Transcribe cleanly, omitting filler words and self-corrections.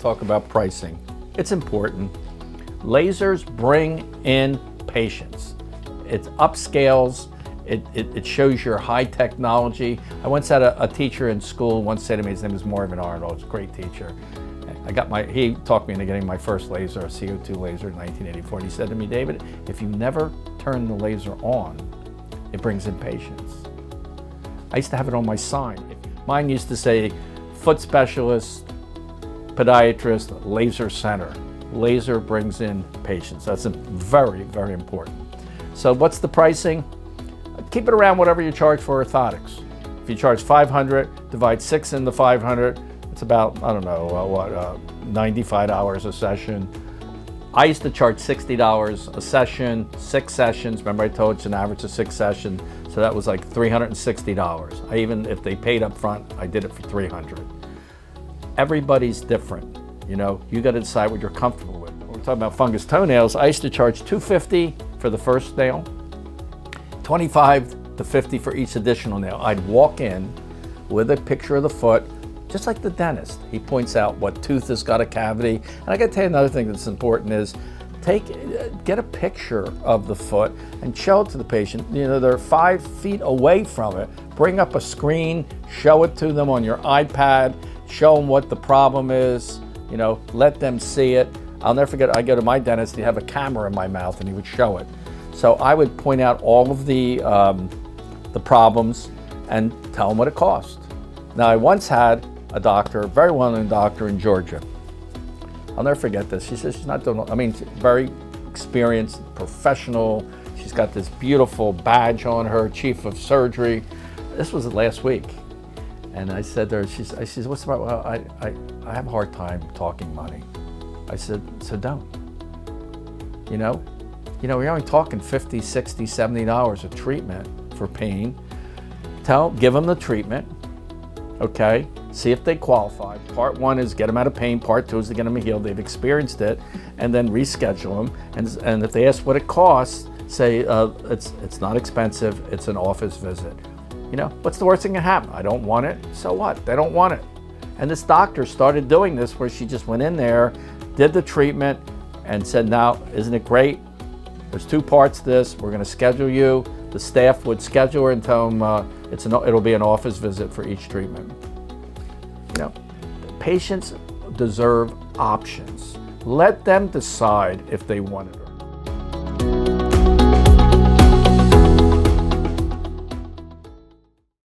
talk about pricing. It's important. Lasers bring in patients. It upscales. It shows your high technology. I once had a teacher in school once say to me, his name is Marvin Arnold, he's a great teacher. He talked me into getting my first laser, a CO2 laser in 1984. And he said to me, David, if you never turn the laser on, it brings in patients. I used to have it on my sign. Mine used to say, foot specialist, podiatrist, laser center. Laser brings in patients. That's very, very important. So what's the pricing? Keep it around whatever you charge for orthotics. If you charge $500, divide 6 into 500, it's about, I don't know, $95 a session. I used to charge $60 a session, 6 sessions. Remember I told you it's an average of 6 sessions, so that was like $360. If they paid up front, I did it for $300. Everybody's different, you know. You got to decide what you're comfortable with. When we're talking about fungus toenails, I used to charge $250 for the first nail, $25 to $50 for each additional nail. I'd walk in with a picture of the foot, just like the dentist. He points out what tooth has got a cavity. And I got to tell you another thing that's important is get a picture of the foot and show it to the patient. You know, they're 5 feet away from it. Bring up a screen, show it to them on your iPad, show them what the problem is, you know, let them see it. I'll never forget, I go to my dentist, he'd have a camera in my mouth and he would show it. So I would point out all of the problems and tell them what it cost. Now I once had a doctor, a very well-known doctor in Georgia. I'll never forget this. She says she's not doing, very experienced, professional. She's got this beautiful badge on her, chief of surgery. This was last week. And I said to her, I said, what's the matter? Well, I have a hard time talking money. I said, so don't. You know, you're only talking $50, $60, $70 of treatment for pain. Give them the treatment, okay? See if they qualify. Part 1 is get them out of pain. Part 2 is to get them healed. They've experienced it, and then reschedule them. And if they ask what it costs, say it's not expensive. It's an office visit. You know, what's the worst thing that can happen? I don't want it. So what? They don't want it. And this doctor started doing this, where she just went in there, did the treatment, and said, "Now, isn't it great? There's 2 parts to this. We're going to schedule you." The staff would schedule her and tell them it'll be an office visit for each treatment. You know, patients deserve options. Let them decide if they want it or not.